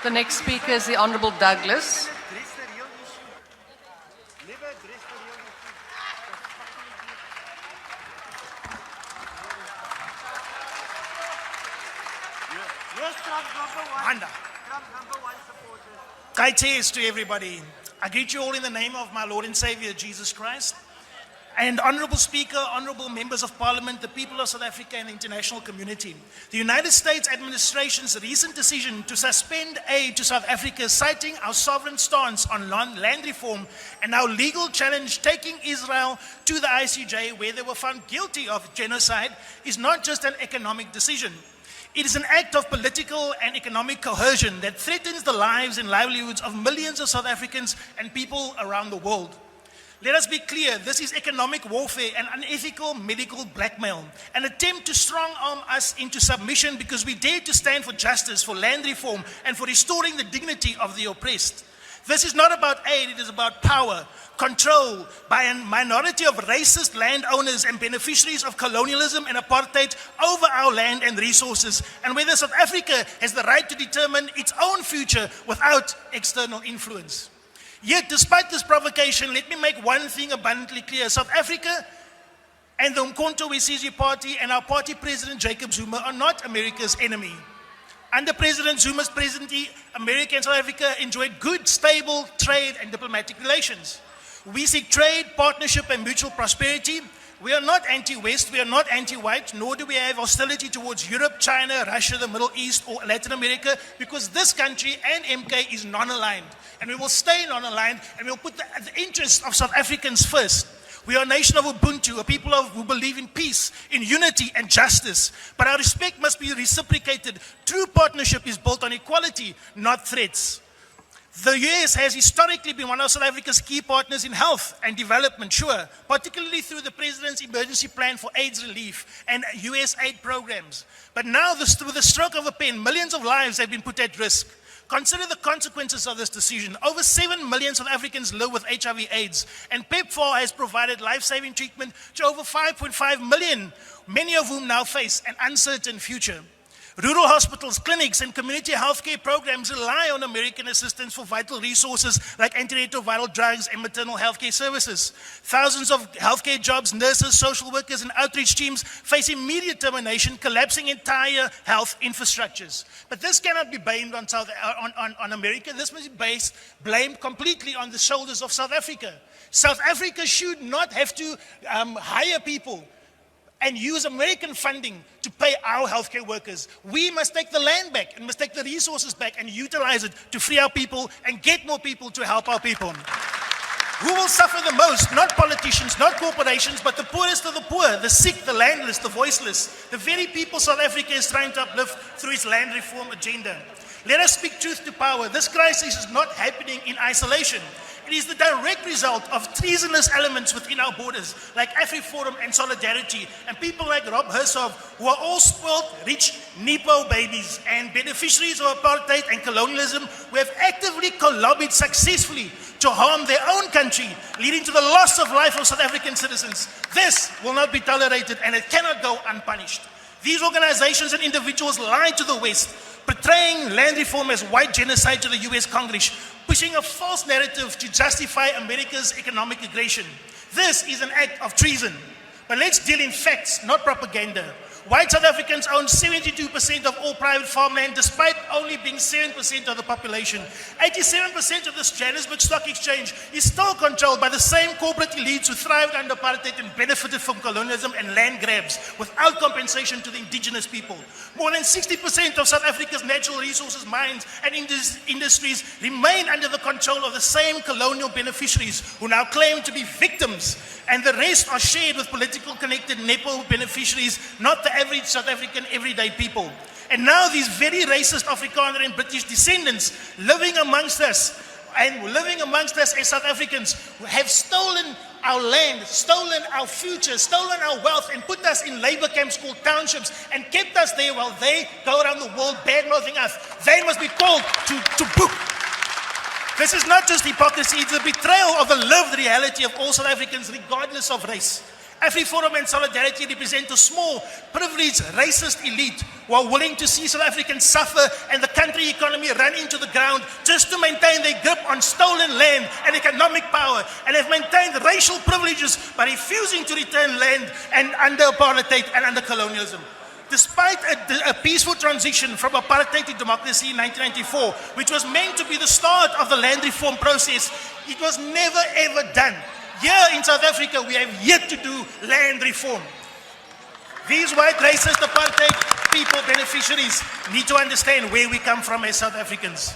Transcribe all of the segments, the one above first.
The next speaker is the Honourable Douglas. Greetings to everybody. I greet you all in the name of my Lord and Savior, Jesus Christ. And Honourable Speaker, Honourable Members of Parliament, the people of South Africa and the international community. The United States administration's recent decision to suspend aid to South Africa, citing our sovereign stance on land reform and our legal challenge taking Israel to the ICJ where they were found guilty of genocide, is not just an economic decision. It is an act of political and economic coercion that threatens the lives and livelihoods of millions of South Africans and people around the world. Let us be clear, this is economic warfare and unethical medical blackmail, an attempt to strong-arm us into submission because we dare to stand for justice, for land reform, and for restoring the dignity of the oppressed. This is not about aid, it is about power, control by a minority of racist landowners and beneficiaries of colonialism and apartheid over our land and resources, and whether South Africa has the right to determine its own future without external influence. Yet, despite this provocation, let me make one thing abundantly clear. South Africa and the Umkhonto we Sizwe party and our party president, Jacob Zuma, are not America's enemy. Under President Zuma's presidency, America and South Africa enjoyed good, stable trade and diplomatic relations. We seek trade, partnership, and mutual prosperity. We are not anti-West, we are not anti-white, nor do we have hostility towards Europe, China, Russia, the Middle East, or Latin America, because this country and MK is non-aligned. And we will stay non-aligned, and we will put the interests of South Africans first. We are a nation of Ubuntu, a people who believe in peace, in unity and justice. But our respect must be reciprocated. True partnership is built on equality, not threats. The US has historically been one of South Africa's key partners in health and development, sure, particularly through the President's emergency plan for AIDS relief and US aid programs. But now, with the stroke of a pen, millions of lives have been put at risk. Consider the consequences of this decision. Over 7 million South Africans live with HIV/AIDS, and PEPFAR has provided life-saving treatment to over 5.5 million, many of whom now face an uncertain future. Rural hospitals, clinics, and community healthcare programs rely on American assistance for vital resources like antiretroviral drugs and maternal healthcare services. Thousands of healthcare jobs, nurses, social workers, and outreach teams face immediate termination, collapsing entire health infrastructures. But this cannot be blamed on America. This must be blamed completely on the shoulders of South Africa. South Africa should not have to hire people and use American funding to pay our healthcare workers. We must take the land back and must take the resources back and utilize it to free our people and get more people to help our people. Who will suffer the most? Not politicians, not corporations, but the poorest of the poor, the sick, the landless, the voiceless, the very people South Africa is trying to uplift through its land reform agenda. Let us speak truth to power. This crisis is not happening in isolation. It is the direct result of treasonous elements within our borders, like AfriForum and Solidarity, and people like Rob Hersov, who are all spoiled, rich Nepo babies and beneficiaries of apartheid and colonialism, who have actively lobbied successfully to harm their own country, leading to the loss of life of South African citizens. This will not be tolerated, and it cannot go unpunished. These organizations and individuals lie to the West, portraying land reform as white genocide to the US Congress, pushing a false narrative to justify America's economic aggression. This is an act of treason. But let's deal in facts, not propaganda. White South Africans own 72% of all private farmland, despite only being 7% of the population. 87% of the Johannesburg Stock Exchange is still controlled by the same corporate elites who thrived under apartheid and benefited from colonialism and land grabs without compensation to the indigenous people. More than 60% of South Africa's natural resources, mines, and industries remain under the control of the same colonial beneficiaries who now claim to be victims, and the rest are shared with political connected Nepo beneficiaries, not the average South African everyday people. And now these very racist Afrikaner and British descendants living amongst us as South Africans who have stolen our land, stolen our future, stolen our wealth, and put us in labor camps called townships and kept us there while they go around the world bad-mouthing us. They must be called to book. This is not just hypocrisy, it's a betrayal of the lived reality of all South Africans regardless of race. AfriForum and Solidarity represent a small, privileged, racist elite who are willing to see South Africans suffer and the country economy run into the ground just to maintain their grip on stolen land and economic power, and have maintained racial privileges by refusing to return land and under apartheid and under colonialism. Despite a peaceful transition from apartheid to democracy in 1994, which was meant to be the start of the land reform process, it was never ever done. Here in South Africa, we have yet to do land reform. These white racist apartheid people beneficiaries need to understand where we come from as South Africans.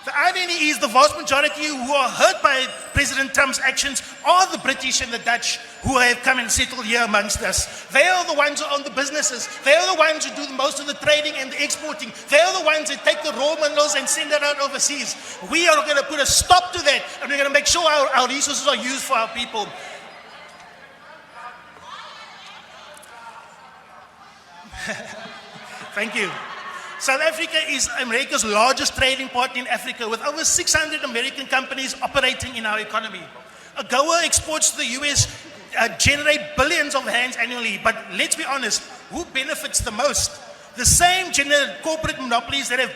The irony is the vast majority who are hurt by President Trump's actions are the British and the Dutch who have come and settled here amongst us. They are the ones who own the businesses. They are the ones who do most of the trading and the exporting. They are the ones that take the raw minerals and send it out overseas. We are going to put a stop to that, and we're going to make sure our resources are used for our people. Thank you. South Africa is America's largest trading partner in Africa, with over 600 American companies operating in our economy. AGOA exports to the US generate billions of rands annually, but let's be honest, who benefits the most? The same corporate monopolies that have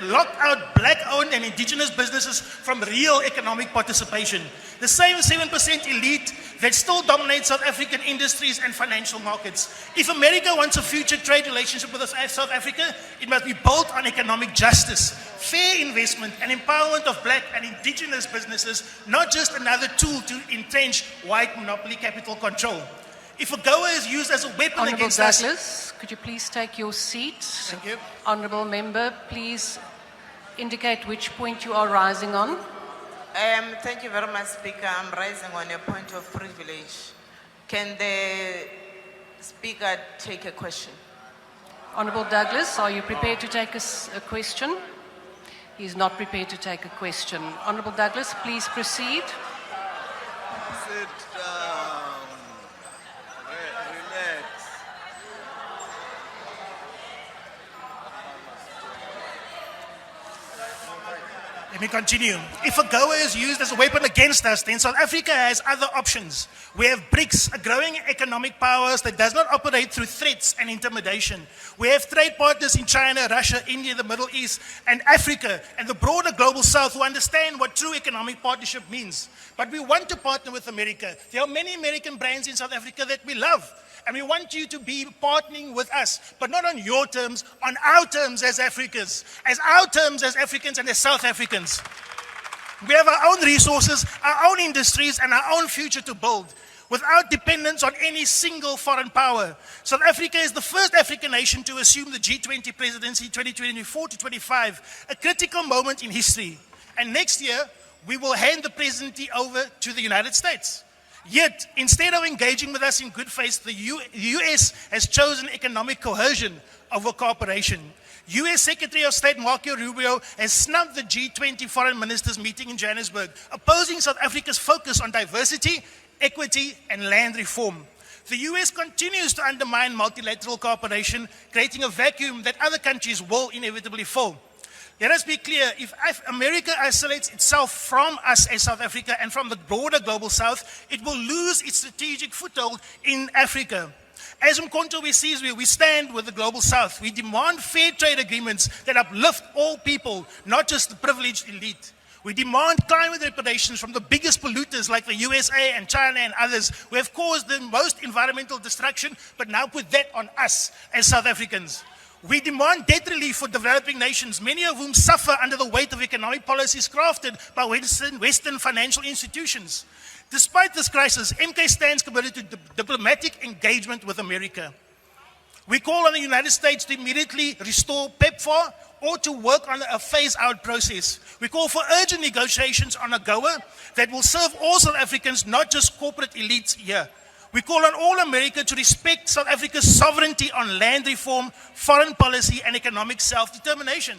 locked out black-owned and indigenous businesses from real economic participation. The same 7% elite that still dominates South African industries and financial markets. If America wants a future trade relationship with South Africa, it must be built on economic justice, fair investment, and empowerment of black and indigenous businesses, not just another tool to entrench white monopoly capital control. If AGOA is used as a weapon Honourable against us... Douglas, could you please take your seat? Thank you. Honourable Member, please indicate which point you are rising on. Thank you very much, Speaker. I'm rising on a point of privilege. Can the Speaker take a question? Honourable Douglas, are you prepared to take a question? He is not prepared to take a question. Honourable Douglas, please proceed. Sit down. Relax. Let me continue. If AGOA is used as a weapon against us, then South Africa has other options. We have BRICS, a growing economic powers that does not operate through threats and intimidation. We have trade partners in China, Russia, India, the Middle East, and Africa, and the broader global South who understand what true economic partnership means. But we want to partner with America. There are many American brands in South Africa that we love. And we want you to be partnering with us, but not on your terms, on our terms as Africans, as our terms as Africans and as South Africans. We have our own resources, our own industries, and our own future to build without dependence on any single foreign power. South Africa is the first African nation to assume the G20 presidency 2024 to 25, a critical moment in history. And next year, we will hand the presidency over to the United States. Yet, instead of engaging with us in good faith, the US has chosen economic coercion over cooperation. US Secretary of State Marco Rubio has snubbed the G20 foreign ministers meeting in Johannesburg, opposing South Africa's focus on diversity, equity, and land reform. The US continues to undermine multilateral cooperation, creating a vacuum that other countries will inevitably fill. Let us be clear, if America isolates itself from us as South Africa and from the broader global South, it will lose its strategic foothold in Africa. As Umkhonto we sees, we stand with the global South. We demand fair trade agreements that uplift all people, not just the privileged elite. We demand climate reparations from the biggest polluters like the USA and China and others who have caused the most environmental destruction, but now put that on us as South Africans. We demand debt relief for developing nations, many of whom suffer under the weight of economic policies crafted by Western financial institutions. Despite this crisis, MK stands committed to diplomatic engagement with America. We call on the United States to immediately restore PEPFAR or to work on a phase-out process. We call for urgent negotiations on AGOA that will serve all South Africans, not just corporate elites here. We call on all America to respect South Africa's sovereignty on land reform, foreign policy, and economic self-determination.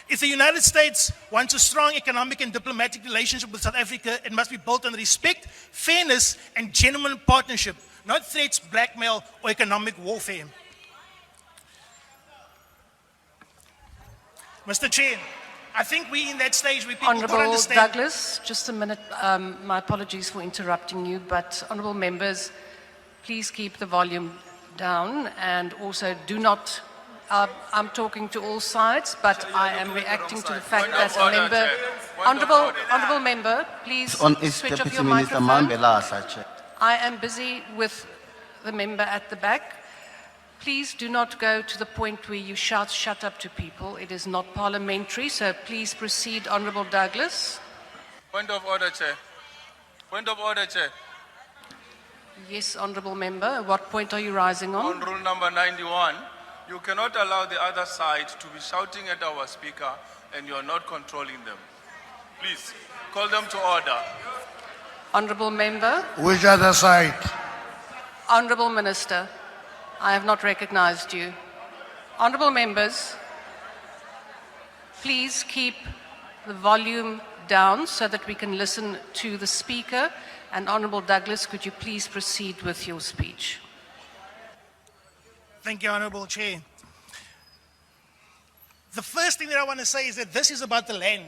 If the United States wants a strong economic and diplomatic relationship with South Africa, it must be built on respect, fairness, and genuine partnership, not threats, blackmail, or economic warfare. Mr. Chair, I think we in that stage where people don't Honourable understand. Douglas, just a minute. My apologies for interrupting you, but honourable members, please keep the volume down and also do not. I'm talking to all sides, but I am reacting to the fact that a member. Honourable member, please On is switch off Deputy your Minister microphone. Mambelasa, Chair. I am busy with the member at the back. Please do not go to the point where you shout "shut up" to people. It is not parliamentary, so please proceed, Honourable Douglas. Point of order, Chair. Point of order, Chair. Yes, honourable member. What point are you rising on? On rule number 91, you cannot allow the other side to be shouting at our speaker and you are not controlling them. Please, call them to order. Honourable member. Which other side? Honourable Minister, I have not recognised you. Honourable members, please keep the volume down so that we can listen to the speaker. And Honourable Douglas, could you please proceed with your speech? Thank you, Honourable Chair. The first thing that I want to say is that this is about the land.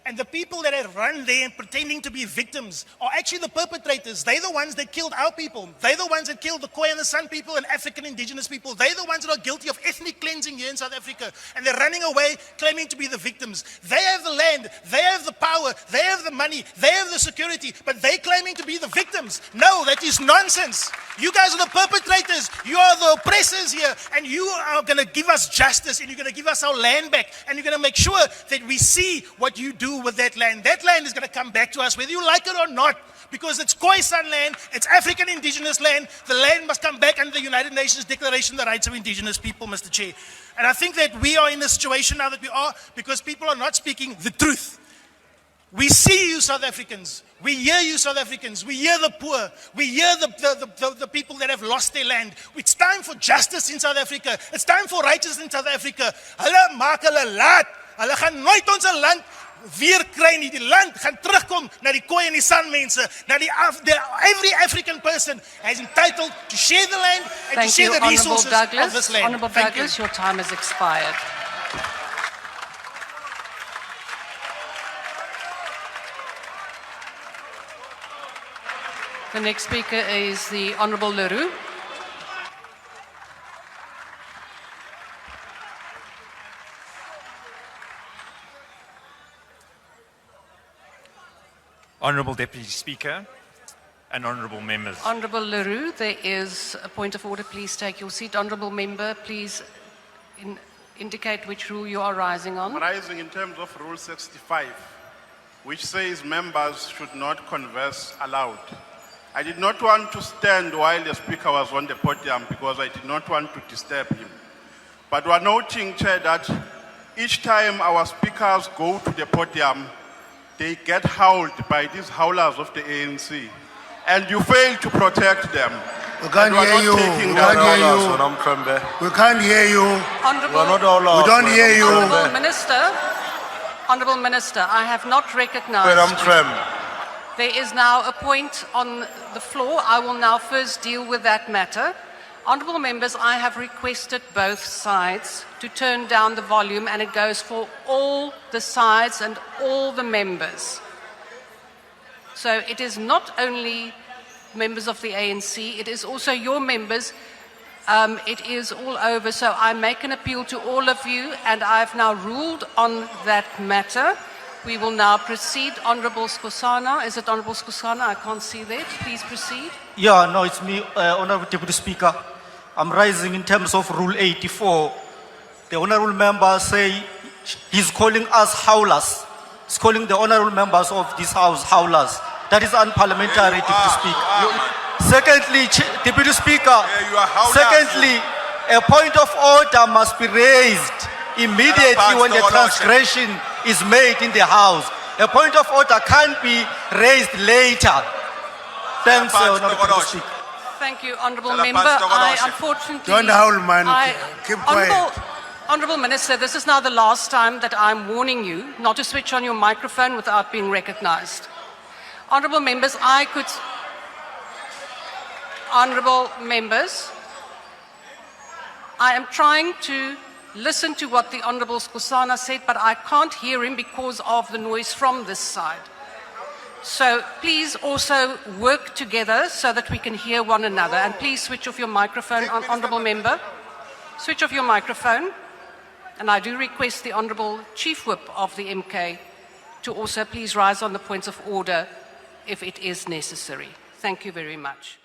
And the people that have run there and pretending to be victims are actually the perpetrators. They're the ones that killed our people. They're the ones that killed the Khoi and the San people and African indigenous people. They're the ones that are guilty of ethnic cleansing here in South Africa. And they're running away claiming to be the victims. They have the land, they have the power, they have the money, they have the security, but they're claiming to be the victims. No, that is nonsense. You guys are the perpetrators. You are the oppressors here. And you are going to give us justice and you're going to give us our land back. And you're going to make sure that we see what you do with that land. That land is going to come back to us whether you like it or not, because it's Khoisan land, it's African indigenous land. The land must come back under the United Nations Declaration of the Rights of Indigenous People, Mr. Chair. And I think that we are in a situation now that we are because people are not speaking the truth. We see you South Africans. We hear you South Africans. We hear the poor. We hear the people that have lost their land. It's time for justice in South Africa. It's time for righteousness in South Africa. Hulle maak hulle laat. Hulle gaan nooit ons land weer kry nie. Die land gaan terugkom na die Khoi en die San mense. Every African person is entitled to share the land and Thank to share you, the Honourable resources of this Douglas. land. Honourable Thank you. Douglas, your time has expired. The next speaker is the Honourable Leroux. Honourable Deputy Speaker and honourable members. Honourable Leroux, there is a point of order. Please take your seat. Honourable member, please indicate which rule you are rising on. Rising in terms of Rule 65, which says members should not converse aloud. I did not want to stand while the speaker was on the podium because I did not want to disturb him. But we are noting, Chair, that each time our speakers go to the podium, they get howled by these howlers of the ANC. And you fail to protect them. We can't And we are hear not you. taking We that can't hear you. you. We can't hear you. Honourable, We don't hear you. Honourable Minister, I have not recognised you. There is now a point on the floor. I will now first deal with that matter. Honourable members, I have requested both sides to turn down the volume, and it goes for all the sides and all the members. So it is not only members of the ANC, it is also your members. It is all over. So I make an appeal to all of you, and I've now ruled on that matter. We will now proceed. Honourable Skosana. Is it Honourable Skosana? I can't see that. Please proceed. Yeah, no, it's me, Honourable Deputy Speaker. I'm rising in terms of Rule 84. The Honourable member say he's calling us howlers. He's calling the Honourable members of this House howlers. That is unparliamentary, Deputy Speaker. Secondly, Deputy Speaker, secondly, a point of order must be raised immediately when the transgression is made in the House. A point of order can't be raised later. Thanks, Honourable Deputy Speaker. Thank you, Honourable Member. I unfortunately... Don't howl, man. Keep quiet. Honourable Minister, this is now the last time that I'm warning you not to switch on your microphone without being recognised. Honourable Members, Honourable Members, I am trying to listen to what the Honourable Skosana said, but I can't hear him because of the noise from this side. So please also work together so that we can hear one another. And please switch off your microphone, Honourable Member. Switch off your microphone. And I do request the Honourable Chief Whip of the MK to also please rise on the points of order if it is necessary. Thank you very much.